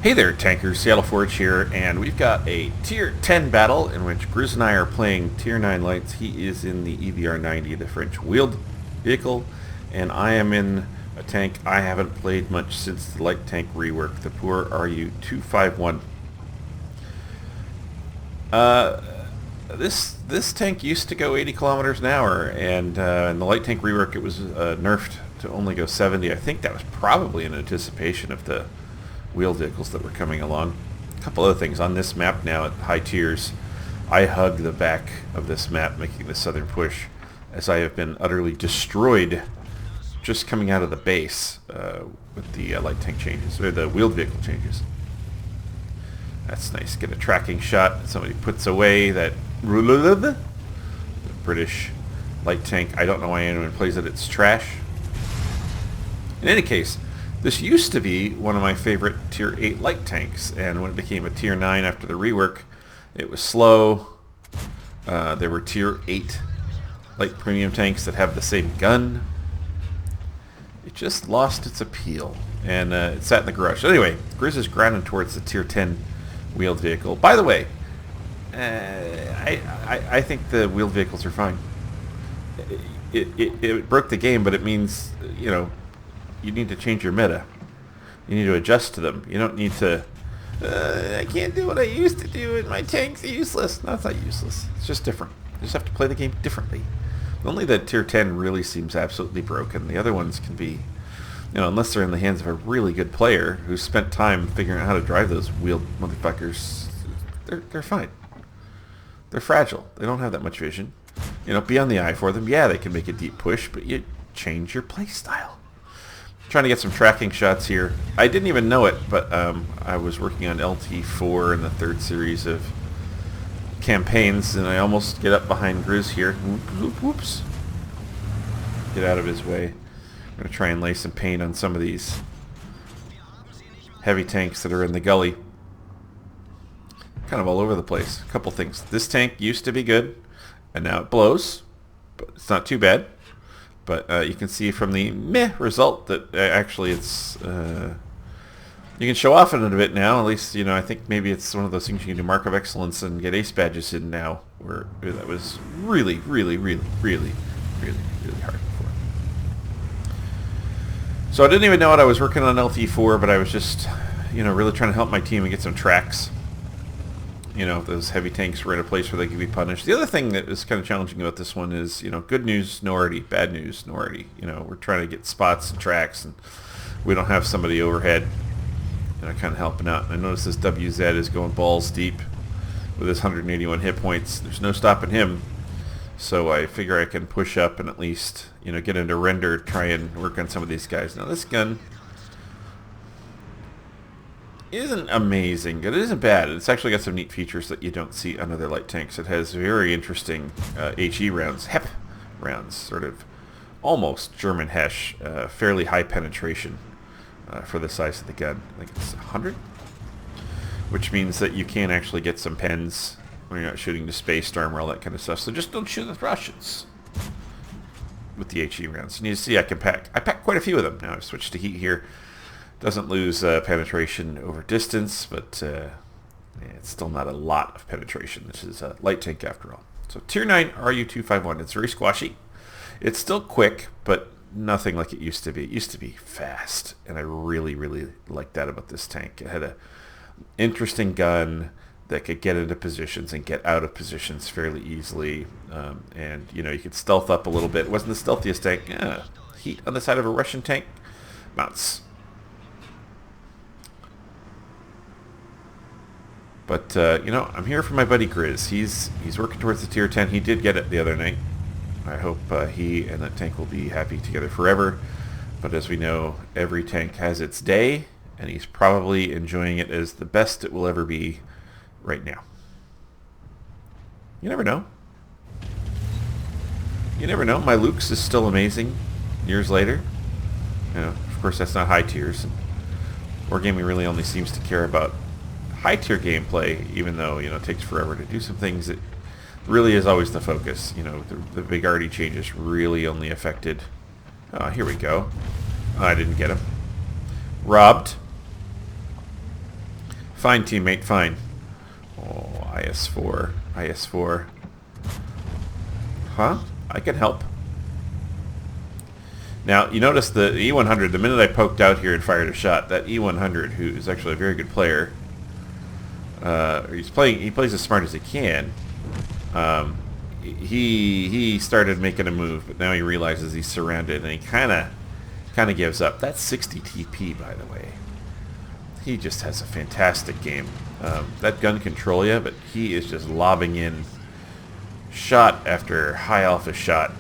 Hey there, tankers. Seattle Forge here, and we've got a Tier 10 battle in which Grizz and I are playing Tier 9 lights. He is in the EVR-90, the French wheeled vehicle, and I am in a tank I haven't played much since the light tank rework, the poor RU-251. This tank used to go 80 kilometers an hour, and in the light tank rework it was nerfed to only go 70. I think that was probably in anticipation of the wheeled vehicles that were coming along. A couple other things on this map now at high tiers. I hug the back of this map, making the southern push, as I have been utterly destroyed just coming out of the base with the light tank changes, or the wheeled vehicle changes. That's nice. Get a tracking shot. Somebody puts away that the British light tank. I don't know why anyone plays it. It's trash. In any case, this used to be one of my favorite Tier 8 light tanks, and when it became a Tier 9 after the rework, it was slow. There were Tier 8 light premium tanks that have the same gun. It just lost its appeal, and it sat in the garage. So anyway, Grizz is grounding towards the Tier 10 wheeled vehicle. By the way, I think the wheeled vehicles are fine. It broke the game, but it means, you know, you need to change your meta. You need to adjust to them. You don't need to, I can't do what I used to do and my tanks are useless. No, it's not useless. It's just different. You just have to play the game differently. Only the Tier 10 really seems absolutely broken. The other ones can be, you know, unless they're in the hands of a really good player who spent time figuring out how to drive those wheeled motherfuckers, they're fine. They're fragile. They don't have that much vision. You know, be on the eye for them. Yeah, they can make a deep push, but you change your play style. Trying to get some tracking shots here. I didn't even know it, but I was working on LT4 in the third series of campaigns, and I almost get up behind Grizz here. Whoops. Get out of his way. I'm going to try and lay some paint on some of these heavy tanks that are in the gully. Kind of all over the place. A couple things. This tank used to be good, and now it blows, but it's not too bad. But you can see from the meh result that actually it's, you can show off in it a bit now. At least, you know, I think maybe it's one of those things you can do Mark of Excellence and get ace badges in now, where that was really hard before. So I didn't even know it. I was working on LT4, but I was just, you know, really trying to help my team and get some tracks. You know, those heavy tanks were in a place where they could be punished. The other thing that is kind of challenging about this one is, you know, good news, no arty, bad news, no arty. You know, we're trying to get spots and tracks, and we don't have somebody overhead, you know, kind of helping out. And I notice this WZ is going balls deep with his 181 hit points. There's no stopping him. So I figure I can push up and at least, you know, get into render, try and work on some of these guys. Now this gun isn't amazing, but it isn't bad. It's actually got some neat features that you don't see on other light tanks. It has very interesting HE rounds, HEP rounds, sort of almost German Hesh, fairly high penetration for the size of the gun. I think it's 100, which means that you can actually get some pens when you're not shooting the Space Storm or all that kind of stuff. So just don't shoot the Russians with the HE rounds. And you see I pack quite a few of them. Now I've switched to heat here. Doesn't lose penetration over distance, but yeah, it's still not a lot of penetration. This is a light tank after all. So Tier 9 RU-251. It's very squashy. It's still quick, but nothing like it used to be. It used to be fast, and I really liked that about this tank. It had an interesting gun that could get into positions and get out of positions fairly easily, and you know, you could stealth up a little bit. It wasn't the stealthiest tank. Heat on the side of a Russian tank mounts. But, you know, I'm here for my buddy Grizz. He's working towards the Tier 10. He did get it the other night. I hope he and that tank will be happy together forever. But as we know, every tank has its day, and he's probably enjoying it as the best it will ever be right now. You never know. You never know. My Luke's is still amazing years later. You know, of course, that's not high tiers. Wargaming really only seems to care about high tier gameplay, even though, you know, it takes forever to do some things. It really is always the focus. You know, the big arty changes really only affected. Here we go. I didn't get him. Robbed. Fine, teammate, fine. Oh, IS-4. IS-4. Huh? I can help. Now, you notice the E100, the minute I poked out here and fired a shot, that E100, who is actually a very good player, he plays as smart as he can. He started making a move, but now he realizes he's surrounded, and he kind of gives up. That's 60 TP, by the way. He just has a fantastic game. That gun can troll you, but he is just lobbing in shot after high alpha shot.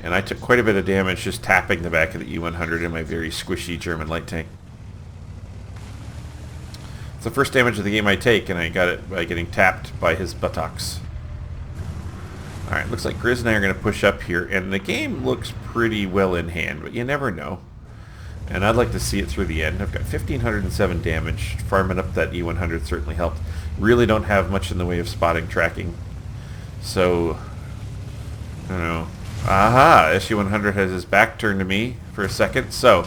And I took quite a bit of damage just tapping the back of the E100 in my very squishy German light tank. It's the first damage of the game I take, and I got it by getting tapped by his buttocks. Alright, looks like Grizz and I are going to push up here, and the game looks pretty well in hand, but you never know. And I'd like to see it through the end. I've got 1,507 damage. Farming up that E100 certainly helped. Really don't have much in the way of spotting tracking. So, I don't know. Aha! SU-100 has his back turned to me for a second. So,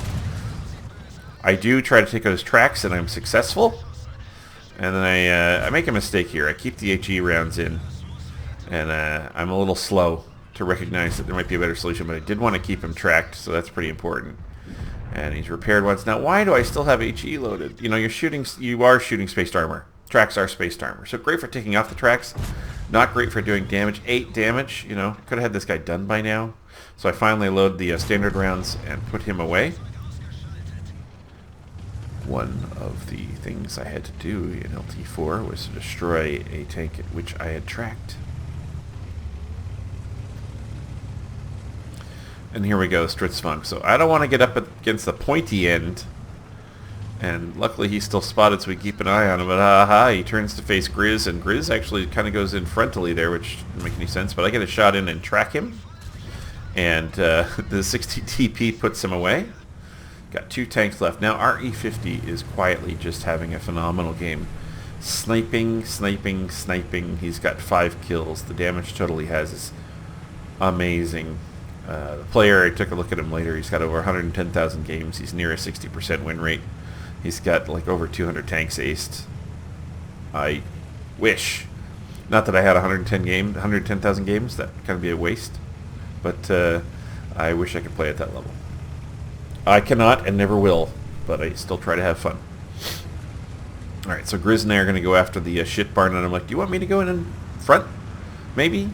I do try to take out his tracks, and I'm successful. And then I make a mistake here. I keep the HE rounds in. And I'm a little slow to recognize that there might be a better solution, but I did want to keep him tracked, so that's pretty important. And he's repaired once. Now, why do I still have HE loaded? You know, you are shooting spaced armor. Tracks are spaced armor. So great for taking off the tracks. Not great for doing damage. 8 damage, you know. Could have had this guy done by now. So I finally load the standard rounds and put him away. One of the things I had to do in LT4 was to destroy a tank which I had tracked. And here we go, Stritzfunk. So I don't want to get up against the pointy end. And luckily he's still spotted, so we keep an eye on him. But aha, he turns to face Grizz, and Grizz actually kind of goes in frontally there, which doesn't make any sense. But I get a shot in and track him. And the 60 TP puts him away. Got 2 tanks left. Now our E50 is quietly just having a phenomenal game. Sniping, sniping, sniping. He's got 5 kills. The damage total he has is amazing. The player, I took a look at him later, he's got over 110,000 games. He's near a 60% win rate. He's got like over 200 tanks aced. I wish. Not that I had 110,000 games. That kind of be a waste. But I wish I could play at that level. I cannot and never will, but I still try to have fun. Alright, so Grizz and I are going to go after the shit barn, and I'm like, do you want me to go in front? Maybe?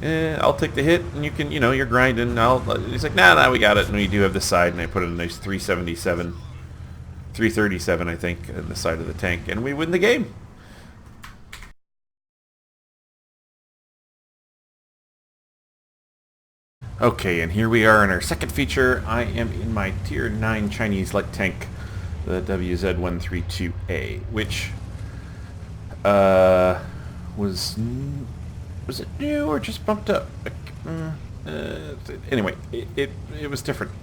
I'll take the hit, and you can, you know, you're grinding. He's like, nah, we got it. And we do have the side, and I put in a nice 337, I think, in the side of the tank, and we win the game. Okay, and here we are in our second feature. I am in my Tier 9 Chinese light tank, the WZ-132A, which was it new or just bumped up? Anyway, it was different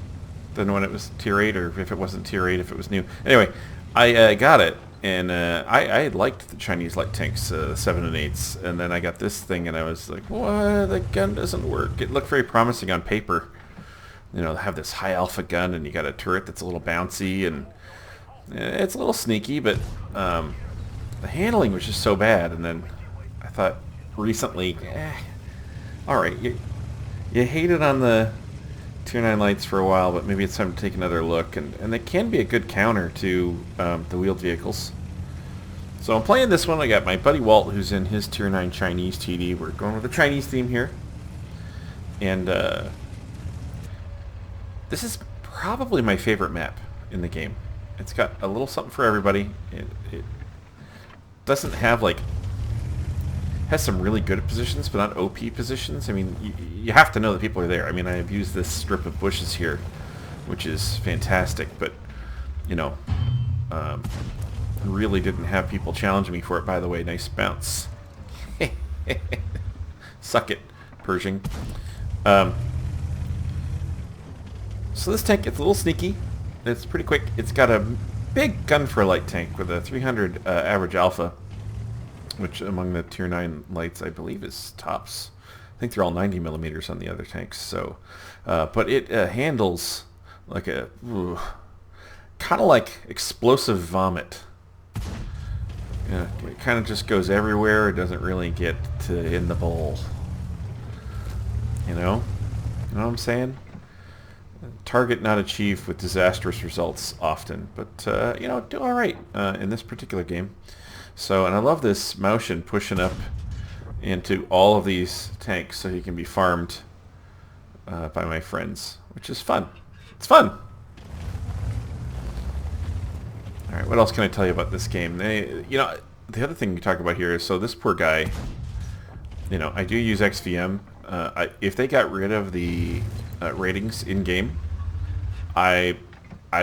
than when it was Tier 8, or if it wasn't Tier 8, if it was new. Anyway, I got it, and I liked the Chinese light tanks, 7 and 8s, and then I got this thing, and I was like, what? The gun doesn't work. It looked very promising on paper. You know, have this high alpha gun, and you got a turret that's a little bouncy, and it's a little sneaky, but the handling was just so bad, and then I thought, recently, alright, you hated on the Tier 9 lights for a while, but maybe it's time to take another look, and it can be a good counter to the wheeled vehicles. So I'm playing this one. I got my buddy Walt, who's in his Tier 9 Chinese TD. We're going with the Chinese theme here, and this is probably my favorite map in the game. It's got a little something for everybody. It doesn't have like, has some really good positions, but not OP positions. I mean, you have to know that people are there. I mean, I have used this strip of bushes here, which is fantastic, but, you know, really didn't have people challenge me for it. By the way, nice bounce. Suck it, Pershing. So this tank, it's a little sneaky. It's pretty quick. It's got a big gun for a light tank with a 300 average alpha, which among the Tier 9 lights I believe is tops. I think they're all 90 millimeters on the other tanks. So, but it handles like a kind of like explosive vomit. Yeah, it kind of just goes everywhere. It doesn't really get to in the bowl. You know? You know what I'm saying? Target not achieved with disastrous results often, but you know, do all right in this particular game. So, and I love this motion pushing up into all of these tanks so he can be farmed by my friends, which is fun. It's fun. All right, what else can I tell you about this game? You know, the other thing you talk about here is, so this poor guy, you know, I do use XVM. If they got rid of the ratings in-game, I'd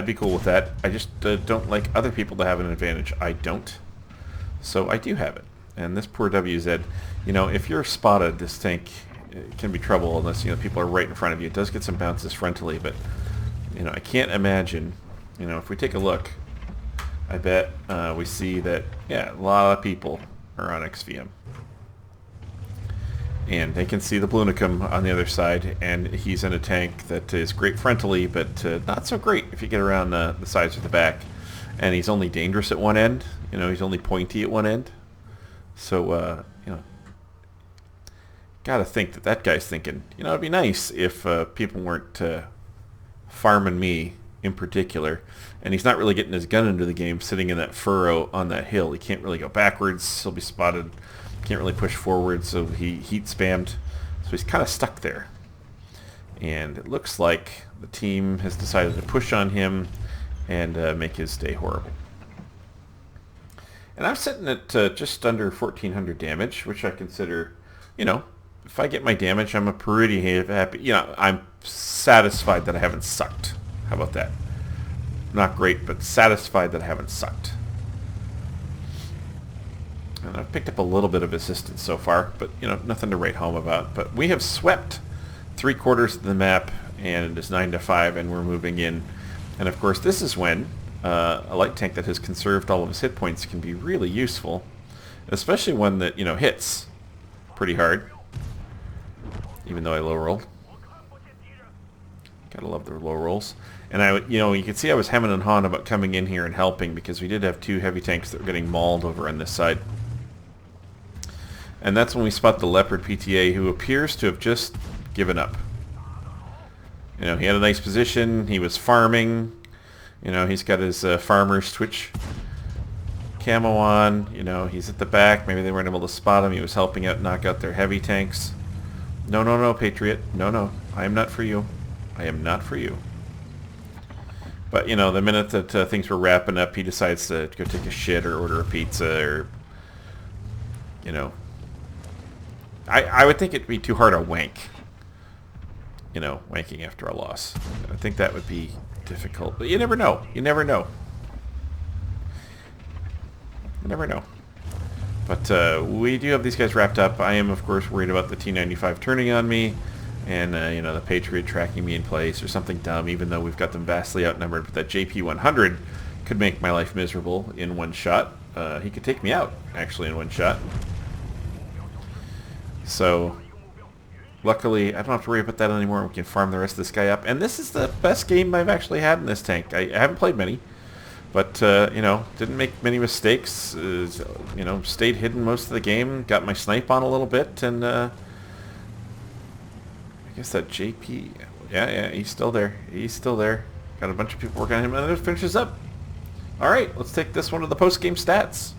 be cool with that. I just don't like other people to have an advantage. I don't. So I do have it. And this poor WZ, you know, if you're spotted, this tank can be trouble unless, you know, people are right in front of you. It does get some bounces frontally, but, you know, I can't imagine, you know, if we take a look, I bet we see that, yeah, a lot of people are on XVM. And they can see the Blunicum on the other side, and he's in a tank that is great frontally, but not so great if you get around the sides or the back. And he's only dangerous at one end. You know, he's only pointy at one end. So, you know, gotta think that that guy's thinking, you know, it'd be nice if people weren't farming me in particular. And he's not really getting his gun into the game, sitting in that furrow on that hill. He can't really go backwards. He'll be spotted. Can't really push forward, so he heat spammed. So he's kind of stuck there. And it looks like the team has decided to push on him and make his day horrible. And I'm sitting at just under 1,400 damage, which I consider, you know, if I get my damage, I'm a pretty happy. You know, I'm satisfied that I haven't sucked. How about that? Not great, but satisfied that I haven't sucked. And I've picked up a little bit of assistance so far, but, you know, nothing to write home about. But we have swept 3/4 of the map, and it is 9-5, and we're moving in. And, of course, this is when a light tank that has conserved all of his hit points can be really useful, especially one that, you know, hits pretty hard, even though I low rolled. Gotta love the low rolls. And you know, you can see I was hemming and hawing about coming in here and helping, because we did have 2 heavy tanks that were getting mauled over on this side. And that's when we spot the Leopard PTA, who appears to have just given up. You know, he had a nice position. He was farming. You know, he's got his farmer's Twitch camo on. You know, he's at the back. Maybe they weren't able to spot him. He was helping out, knock out their heavy tanks. No, no, no, Patriot. No, no. I am not for you. I am not for you. But, you know, the minute that things were wrapping up, he decides to go take a shit or order a pizza or, you know. I would think it'd be too hard to wank. You know, wanking after a loss. I think that would be difficult. But you never know. You never know. You never know. But we do have these guys wrapped up. I am, of course, worried about the T-95 turning on me. And, you know, the Patriot tracking me in place or something dumb, even though we've got them vastly outnumbered. But that JP-100 could make my life miserable in one shot. He could take me out, actually, in one shot. So, luckily, I don't have to worry about that anymore. We can farm the rest of this guy up. And this is the best game I've actually had in this tank. I haven't played many. But, you know, didn't make many mistakes. You know, stayed hidden most of the game. Got my snipe on a little bit. And, I guess that JP... Yeah, he's still there. He's still there. Got a bunch of people working on him. And it finishes up. Alright, let's take this one to the post-game stats.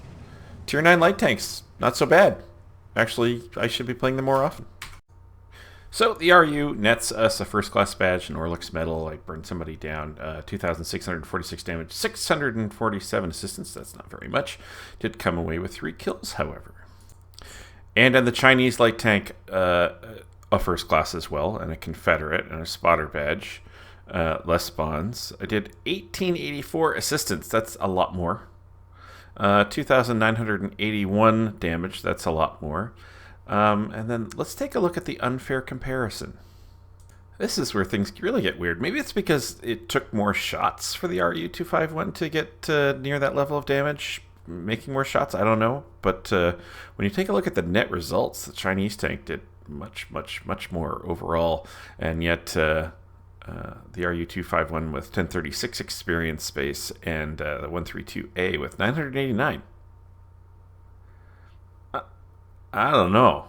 Tier 9 light tanks. Not so bad. Actually, I should be playing them more often. So, the RU nets us a first-class badge, an Orlux medal. I burned somebody down. 2,646 damage, 647 assistance. That's not very much. Did come away with 3 kills, however. And on the Chinese light tank, a first class as well, and a Confederate, and a spotter badge. Less spawns. I did 1,884 assistance. That's a lot more. 2,981 damage. That's a lot more. And then let's take a look at the unfair comparison. This is where things really get weird. Maybe it's because it took more shots for the RU-251 to get near that level of damage, making more shots. I don't know. But when you take a look at the net results, the Chinese tank did much, much, much more overall. And yet the RU-251 with 1036 experience space and the 132A with 989. I don't know.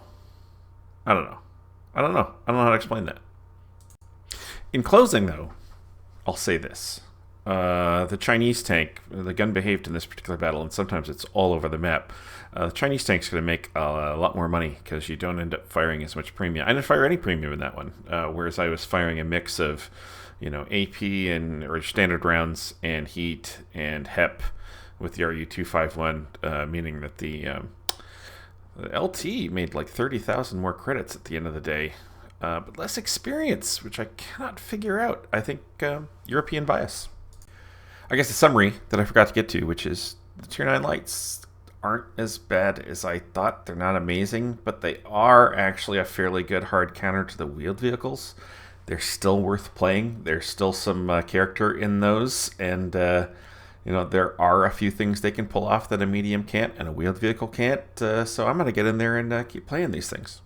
I don't know. I don't know. I don't know how to explain that. In closing, though, I'll say this. The Chinese tank, the gun behaved in this particular battle, and sometimes it's all over the map. The Chinese tank's going to make a lot more money because you don't end up firing as much premium. I didn't fire any premium in that one, whereas I was firing a mix of, AP and or standard rounds and heat and HEP with the RU-251, meaning that the LT made like 30,000 more credits at the end of the day, but less experience, which I cannot figure out. I think European bias. I guess the summary that I forgot to get to, which is the Tier 9 lights aren't as bad as I thought. They're not amazing, but they are actually a fairly good hard counter to the wheeled vehicles. They're still worth playing. There's still some character in those, and there are a few things they can pull off that a medium can't and a wheeled vehicle can't. So I'm going to get in there and keep playing these things.